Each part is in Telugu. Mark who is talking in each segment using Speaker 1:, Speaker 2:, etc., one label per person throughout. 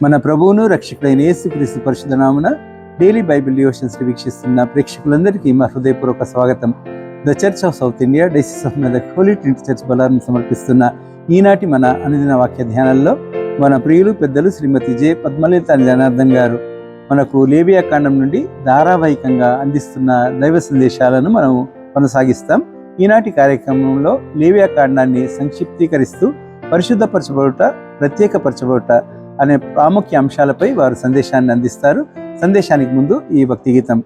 Speaker 1: మన ప్రభువును రక్షకుడైన యేసుక్రీస్తు పరిశుద్ధ నామమున డైలీ బైబిల్ డివోషన్స్ వీక్షిస్తున్న ప్రేక్షకులందరికీ మా హృదయపూర్వక స్వాగతం. The church of South India diocese of Medak holy trinity church Bolarum సమర్పిస్తున్న ఈనాటి మన అనుదిన వాక్య ధ్యానాల్లో మన ప్రియులు పెద్దలు శ్రీమతి జె పద్మలత జనార్దన్ గారు మనకు లేవియా కాండం నుండి ధారావాహికంగా అందిస్తున్న దైవ సందేశాలను మనం కొనసాగిస్తాం. ఈనాటి కార్యక్రమంలో లేవియా కాండాన్ని సంక్షిప్తీకరిస్తూ పరిశుద్ధపరచబడుట, ప్రత్యేకపరచబడుట అనే ప్రాముఖ్య అంశాలపై వారు సందేశాన్ని అందిస్తారు. సందేశానికి ముందు ఈ భక్తి గీతం.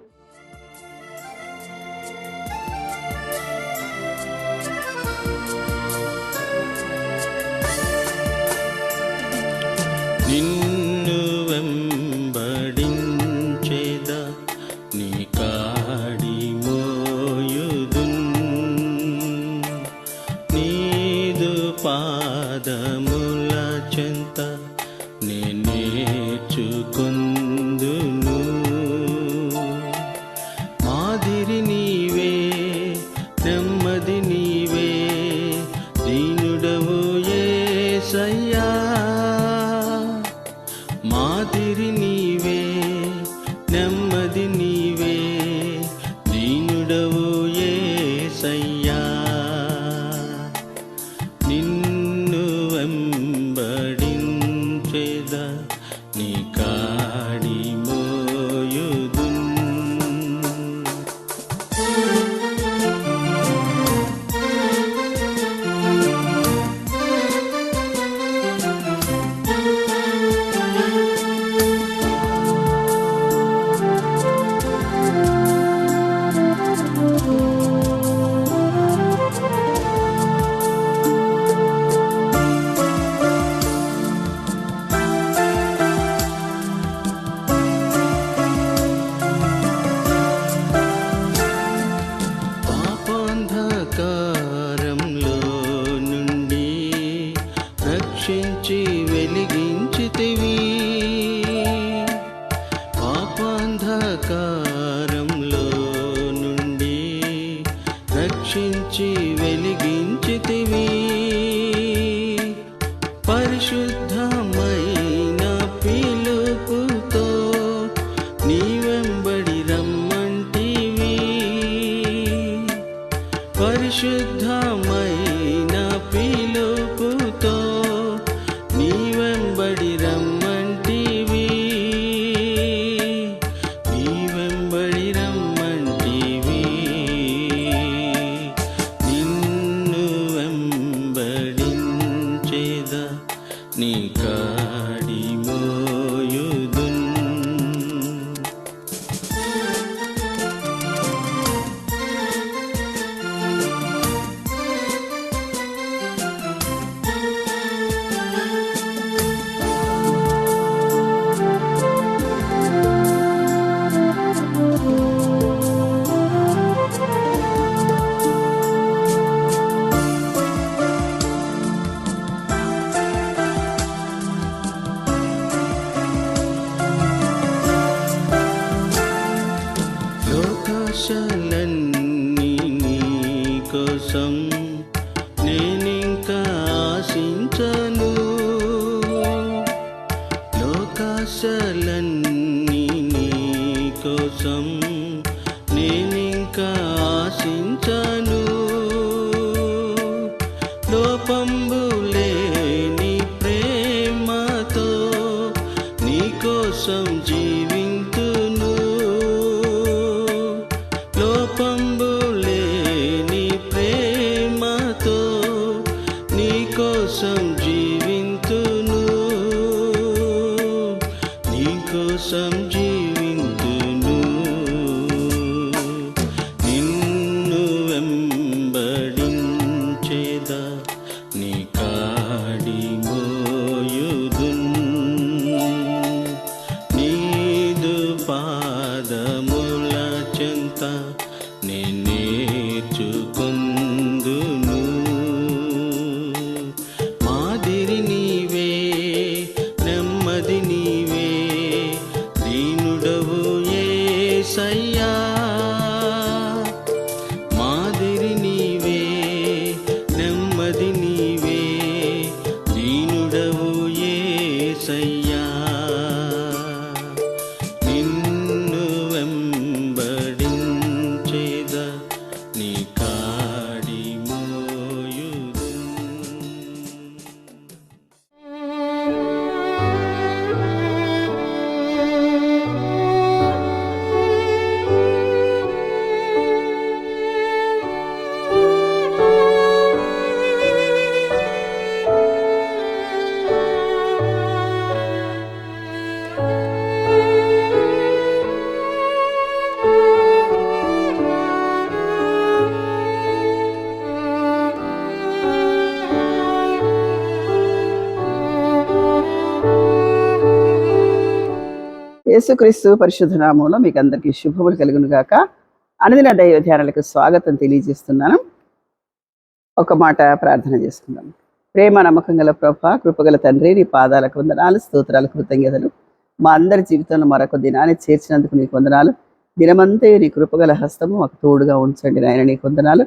Speaker 2: నిన్ను వెంబడించేద నీ కాడి మోయుదున్, నీదు పాదముల చెంత నేర్చుకొందును. మాదిరి నీవే, నెమ్మది నీవే, దీనుడవు యేసయ్యా. మాదిరి నీవే, నెమ్మది నీవే, దీనుడవు యేసయ్యా. నిన్ను వెంబడించేద నీ కాడి మోయుదున్. పాపాంధకారంలో నుండి రక్షించి వెలిగించితివి. పాపాంధకారంలో నుండి రక్షించి వెలిగించితివి. పరిశుద్ధమైన పిలుపుతో నీ వెంబడి రమ్మంటివి. పరిశుద్ధమైన పిలుపుతో నీ వెంబడి రమ్మంటివి. నీ వెంబడి రమ్మంటివి. నిన్ను వెంబడించేద నీ కాడి మోయుదున్. లోకాశలన్నీ నీ కోసం నేనింకా ఆశించను. లోకాశలన్నీ నీ కోసం నేనింకా ఆశించను. లోపంబు లేని ప్రేమతో నీ కోసం జీవింతును. లోపంబు లేని ప్రేమతో నీ కోసం జీవింతును. నీ కోసం జీవింతును. నిన్ను వెంబడించేద నీ కాడి మోయుదున్. నీదు పాదముల చెంత నేర్చుకొందును. మాదిరి నీవే, నెమ్మది నీవే, దీనుడవు యేసయ్యా. మాదిరి నీవే, నెమ్మది నీవే, దీనుడవు యేసయ్యా.
Speaker 3: యేసుక్రీస్తు పరిశుద్ధ నామంలో మీకు అందరికీ శుభములు కలుగును గాక. అనుదిన దైవ ధ్యానాలకు స్వాగతం తెలియజేస్తున్నాను. ఒక మాట ప్రార్థన చేసుకుందాం. ప్రేమ నమ్మకం గల ప్రభా, కృపగల తండ్రి, నీ పాదాలకు వందనాలు, స్తోత్రాలు, కృతజ్ఞతలు. మా అందరి జీవితంలో మరొక దినాన్ని చేర్చినందుకు నీకు వందనాలు. దినమంతే నీ కృపగల హస్తము మాకు తోడుగా ఉంచండి నాయన. నీకు వందనాలు.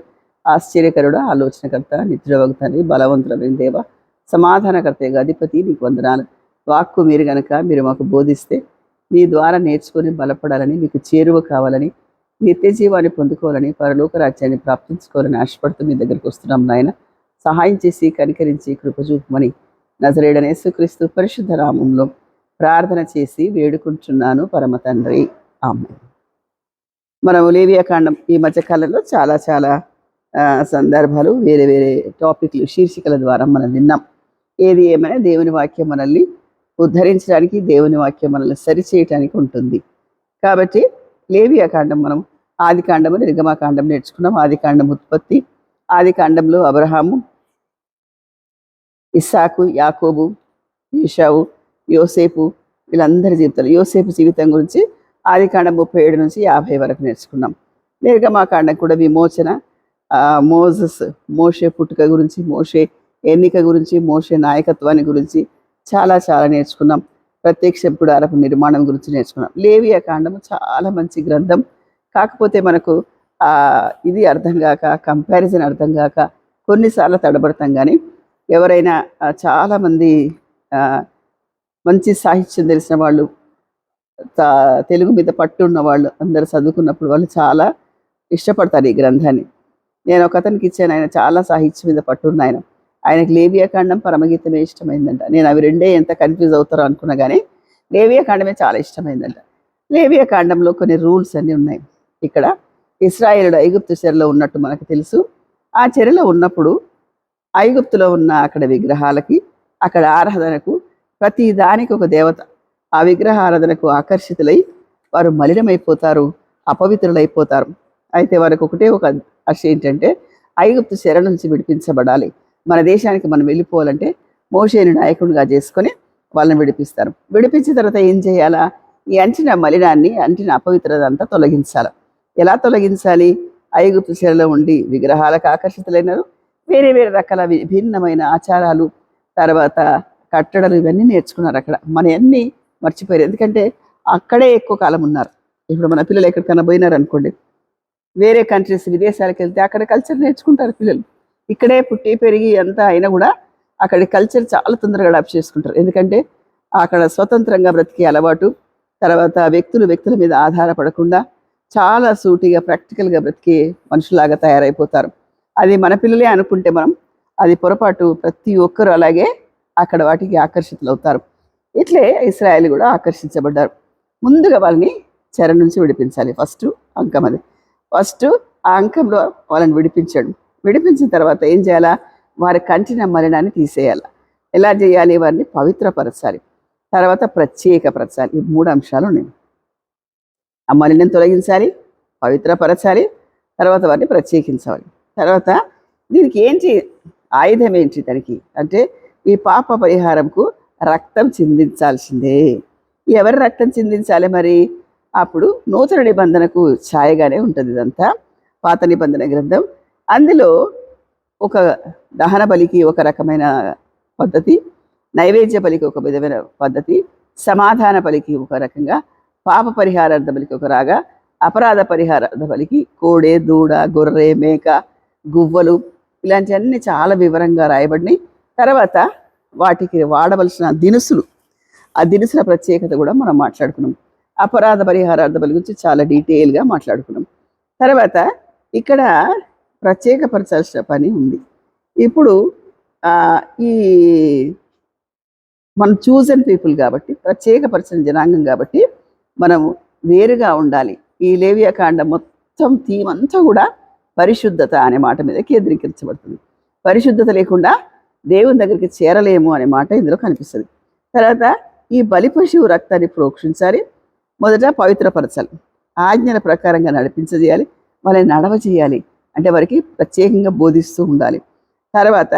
Speaker 3: ఆశ్చర్యకరుడు, ఆలోచనకర్త, నిద్రవగు తండ్రి, బలవంతులైన దేవ, సమాధానకర్త, అధిపతి, నీకు వందనాలు. వాక్కు మీరు గనక మీరు మాకు బోధిస్తే మీ ద్వారా నేర్చుకొని బలపడాలని, మీకు చేరువ కావాలని, నిత్య జీవాన్ని పొందుకోవాలని, పరలోక రాజ్యాన్ని ప్రాప్తించుకోవాలని ఆశపడుతూ మీ దగ్గరికి వస్తున్నాం నాయన. సహాయం చేసి కనికరించి కృపచూపమని నజరేయుడైన యేసుక్రీస్తు పరిశుద్ధ నామంలో ప్రార్థన చేసి వేడుకుంటున్నాను పరమ తండ్రి, ఆమేన్. మనం లేవియాకాండం ఈ మధ్యకాలంలో చాలా సందర్భాలు, వేరే వేరే టాపిక్లు, శీర్షికల ద్వారా మనం విన్నాం. ఏది ఏమైనా దేవుని వాక్యం మనల్ని ఉద్ధరించడానికి, దేవుని వాక్యం మనల్ని సరిచేయటానికి ఉంటుంది. కాబట్టి లేవియాకాండం మనం ఆదికాండము, నిర్గమాకాండం నేర్చుకున్నాం. ఆదికాండం ఉత్పత్తి, ఆదికాండంలో అబ్రహాము, ఇస్సాకు, యాకోబు, ఏశావు, యోసేపు, వీళ్ళందరి జీవితాలు, యోసేపు జీవితం గురించి ఆదికాండం 37 నుంచి 50 వరకు నేర్చుకున్నాం. నిర్గమాకాండం కూడా విమోచన, మోషే పుట్టుక గురించి, మోషే ఎన్నిక గురించి, మోషే నాయకత్వాన్ని గురించి చాలా నేర్చుకున్నాం. ప్రత్యక్ష గుడారపు నిర్మాణం గురించి నేర్చుకున్నాం. లేవియాకాండము చాలా మంచి గ్రంథం. కాకపోతే మనకు ఇది అర్థం కాక, కంపారిజన్ అర్థం కాక కొన్నిసార్లు తడబడతాం. కానీ ఎవరైనా చాలామంది మంచి సాహిత్యం తెలిసిన వాళ్ళు, తెలుగు మీద పట్టు ఉన్న వాళ్ళు అందరూ చదువుకున్నప్పుడు వాళ్ళు చాలా ఇష్టపడతారు ఈ గ్రంథాన్ని. నేను ఒక అతనికి ఇచ్చాను, ఆయన చాలా సాహిత్యం మీద పట్టున్న ఆయన. ఆయనకు లేవియాకాండం, పరమగీతమే ఇష్టమైందంట. నేను అవి రెండే ఎంత కన్ఫ్యూజ్ అవుతారో అనుకున్నా, కానీ లేవియాకాండమే చాలా ఇష్టమైందంట. లేవియాకాండంలో కొన్ని రూల్స్ అన్నీ ఉన్నాయి. ఇక్కడ ఇశ్రాయేలుడు ఐగుప్తు చెరలో ఉన్నట్టు మనకు తెలుసు. ఆ చెరలో ఉన్నప్పుడు ఐగుప్తులో ఉన్న అక్కడ విగ్రహాలకి, అక్కడ ఆరాధనకు, ప్రతి దానికి ఒక దేవత. ఆ విగ్రహ ఆరాధనకు ఆకర్షితులై వారు మలినమైపోతారు, అపవిత్రులైపోతారు. అయితే వారికి ఒకటే ఒక ఆశ ఏంటంటే ఐగుప్తు చెర నుంచి విడిపించబడాలి, మన దేశానికి మనం వెళ్ళిపోవాలంటే మోషేని నాయకుడిగా చేసుకొని వాళ్ళని విడిపిస్తారు. విడిపించిన తర్వాత ఏం చేయాలా? ఈ అంటిన మలినాన్ని, అంటిన అపవిత్రత అంతా తొలగించాలి. ఎలా తొలగించాలి? ఐగుప్తు చెరలో ఉండి విగ్రహాలకు ఆకర్షితులైనారు. వేరే రకాల విభిన్నమైన ఆచారాలు, తర్వాత కట్టడలు, ఇవన్నీ నేర్చుకున్నారు అక్కడ. మన అన్నీ మర్చిపోయారు, ఎందుకంటే అక్కడే ఎక్కువ కాలం ఉన్నారు. ఇప్పుడు మన పిల్లలు ఎక్కడికైనా పోయినారు అనుకోండి, వేరే కంట్రీస్, విదేశాలకు వెళ్తే అక్కడ కల్చర్ నేర్చుకుంటారు పిల్లలు. ఇక్కడే పుట్టి పెరిగి అంతా అయినా కూడా అక్కడి కల్చర్ చాలా తొందరగా అడాప్ట్ చేసుకుంటారు. ఎందుకంటే అక్కడ స్వతంత్రంగా బ్రతికే అలవాటు, తర్వాత వ్యక్తుల మీద ఆధారపడకుండా చాలా సూటిగా, ప్రాక్టికల్గా బ్రతికే మనుషులాగా తయారైపోతారు. అది మన పిల్లలే అనుకుంటే మనం అది పొరపాటు. ప్రతి ఒక్కరూ అలాగే అక్కడ వాటికి ఆకర్షితులు అవుతారు. ఇట్లే ఇశ్రాయేలు కూడా ఆకర్షించబడ్డారు. ముందుగా వాళ్ళని చెర నుంచి విడిపించాలి. ఫస్ట్ అంకం అది. ఫస్ట్ ఆ అంకంలో వాళ్ళని విడిపించాడు. విడిపించిన తర్వాత ఏం చేయాలా? వారి కంటిన మలినాన్ని తీసేయాలి. ఎలా చేయాలి? వారిని పవిత్రపరచాలి, తర్వాత ప్రత్యేకపరచాలి. ఈ 3 అంశాలు ఉన్నాయి. ఆ మలినం తొలగించాలి, పవిత్రపరచాలి, తర్వాత వారిని ప్రత్యేకించాలి. తర్వాత దీనికి ఏంటి ఆయుధం ఏంటి దానికి అంటే, ఈ పాప పరిహారంకు రక్తం చిందించాల్సిందే. ఎవరి రక్తం చిందించాలి మరి? అప్పుడు నూతన నిబంధనకు ఛాయగానే ఉంటుంది ఇదంతా. పాత నిబంధన గ్రంథం, అందులో ఒక దహన బలికి ఒక రకమైన పద్ధతి, నైవేద్య బలికి ఒక విధమైన పద్ధతి, సమాధాన బలికి ఒక రకంగా, పాప పరిహారార్థ బలికి ఒక రాగా, అపరాధ పరిహారార్థ బలికి కోడె, దూడ, గొర్రె, మేక, గువ్వలు, ఇలాంటివన్నీ చాలా వివరంగా రాయబడినాయి. తర్వాత వాటికి వాడవలసిన దినుసులు, ఆ దినుసుల ప్రత్యేకత కూడా మనం మాట్లాడుకున్నాం. అపరాధ పరిహారార్థ బలి గురించి చాలా డీటెయిల్గా మాట్లాడుకున్నాం. తర్వాత ఇక్కడ ప్రత్యేకపరచాల్సిన పని ఉంది. ఇప్పుడు ఈ మనం చూజన్ పీపుల్ కాబట్టి, ప్రత్యేకపరచిన జనాంగం కాబట్టి మనం వేరుగా ఉండాలి. ఈ లేవియాకాండం మొత్తం థీమ్ అంతా కూడా పరిశుద్ధత అనే మాట మీద కేంద్రీకరించబడుతుంది. పరిశుద్ధత లేకుండా దేవుని దగ్గరికి చేరలేము అనే మాట ఇందులో కనిపిస్తుంది. తర్వాత ఈ బలి పశువు రక్తాన్ని ప్రోక్షించాలి. మొదట పవిత్రపరచాలి, ఆజ్ఞల ప్రకారంగా నడిపించజేయాలి, వాళ్ళని నడవ చేయాలి, అంటే వారికి ప్రత్యేకంగా బోధిస్తూ ఉండాలి. తర్వాత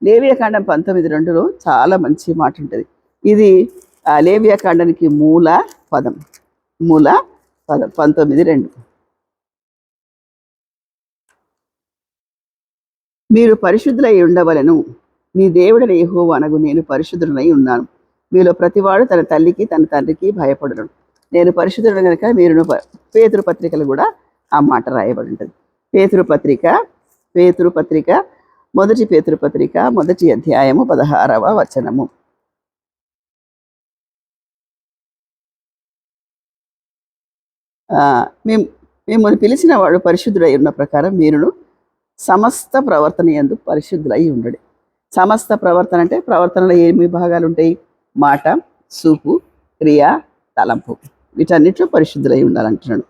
Speaker 3: లేవియాకాండం 19:2లో చాలా మంచి మాట ఉంటుంది. ఇది లేవియాకాండానికి మూల పదం. మూల 19:2. మీరు పరిశుద్ధులై ఉండవలెను, మీ దేవుడైన యెహోవా అనగు నేను పరిశుద్ధుడనై ఉన్నాను. మీలో ప్రతివాడు తన తల్లికి తన తండ్రికి భయపడను. నేను పరిశుద్ధుడు కనుక మీరు పేతురు పత్రికలు కూడా ఆ మాట రాయబడి ఉంటుంది. పేతురు పత్రిక మొదటి పేతురు పత్రిక 1వ అధ్యాయము 16వ వచనము. మిమ్మల్ని పిలిచిన వాడు పరిశుద్ధుడై ఉన్న ప్రకారం మీరును సమస్త ప్రవర్తన యందు పరిశుద్ధులై ఉండడు. సమస్త ప్రవర్తన అంటే ప్రవర్తనలో ఏమి భాగాలు ఉంటాయి? మాట, చూపు, క్రియ, తలంపు, వీటన్నిటిలో పరిశుద్ధులై ఉండాలంటున్నాడు.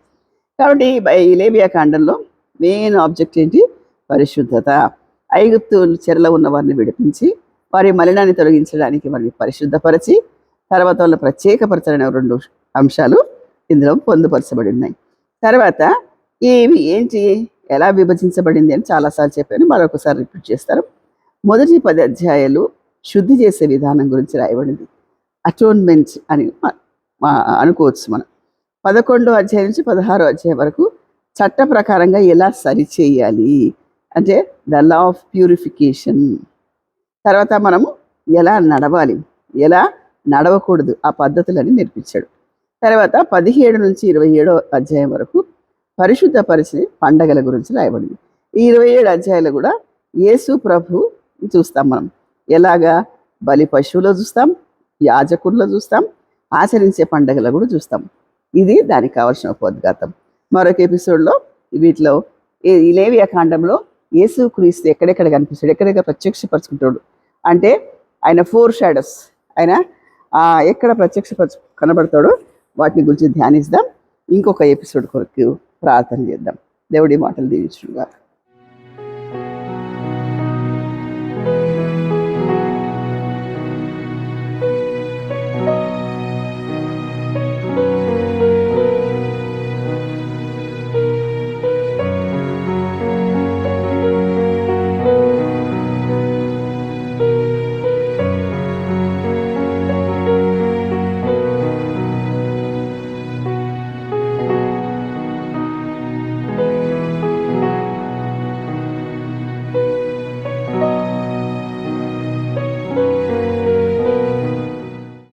Speaker 3: కాబట్టి ఈ లేవియా కాండంలో మెయిన్ ఆబ్జెక్ట్ ఏంటి? పరిశుద్ధత. ఐగుప్తు చెరలో ఉన్న వారిని విడిపించి వారి మలినాన్ని తొలగించడానికి వారిని పరిశుద్ధపరిచి తర్వాత వాళ్ళ ప్రత్యేకపరచని 2 అంశాలు ఇందులో పొందుపరచబడి ఉన్నాయి. తర్వాత ఇవి ఏంటి, ఎలా విభజించబడింది అని చాలాసార్లు చెప్పాను, మరొకసారి రిపీట్ చేస్తారు. మొదటి 10 అధ్యాయాలు శుద్ధి చేసే విధానం గురించి రాయబడింది. అటోన్మెంట్ అని అనుకోవచ్చు మనం. 11వ అధ్యాయం నుంచి 16వ అధ్యాయం వరకు చట్ట ప్రకారంగా ఎలా సరిచేయాలి అంటే ద లా ఆఫ్ ప్యూరిఫికేషన్. తర్వాత మనము ఎలా నడవాలి, ఎలా నడవకూడదు, ఆ పద్ధతులని నేర్పించాడు. తర్వాత 17 నుంచి 27వ అధ్యాయం వరకు పరిశుద్ధపరిచిన పండగల గురించి రాయబడింది. ఈ 27 అధ్యాయాలు కూడా యేసు ప్రభు చూస్తాం మనం. ఎలాగా బలి పశువులో చూస్తాం, యాజకుల్లో చూస్తాం, ఆచరించే పండగలు కూడా చూస్తాం. ఇది దానికి కావాల్సిన ఉపోద్ఘాతం. మరొక ఎపిసోడ్లో వీటిలో ఈ లేవియా కాండంలో యేసు క్రీస్తు ఎక్కడెక్కడ కనిపిస్తాడు, ఎక్కడెక్కడ ప్రత్యక్షపరుచుకుంటాడు అంటే ఆయన 4 షాడోస్, ఆయన ఎక్కడ కనబడతాడో వాటిని గురించి ధ్యానిద్దాం. ఇంకొక ఎపిసోడ్ కొరకు ప్రార్థన చేద్దాం. దేవుడి మాటలు దీవించుగాక.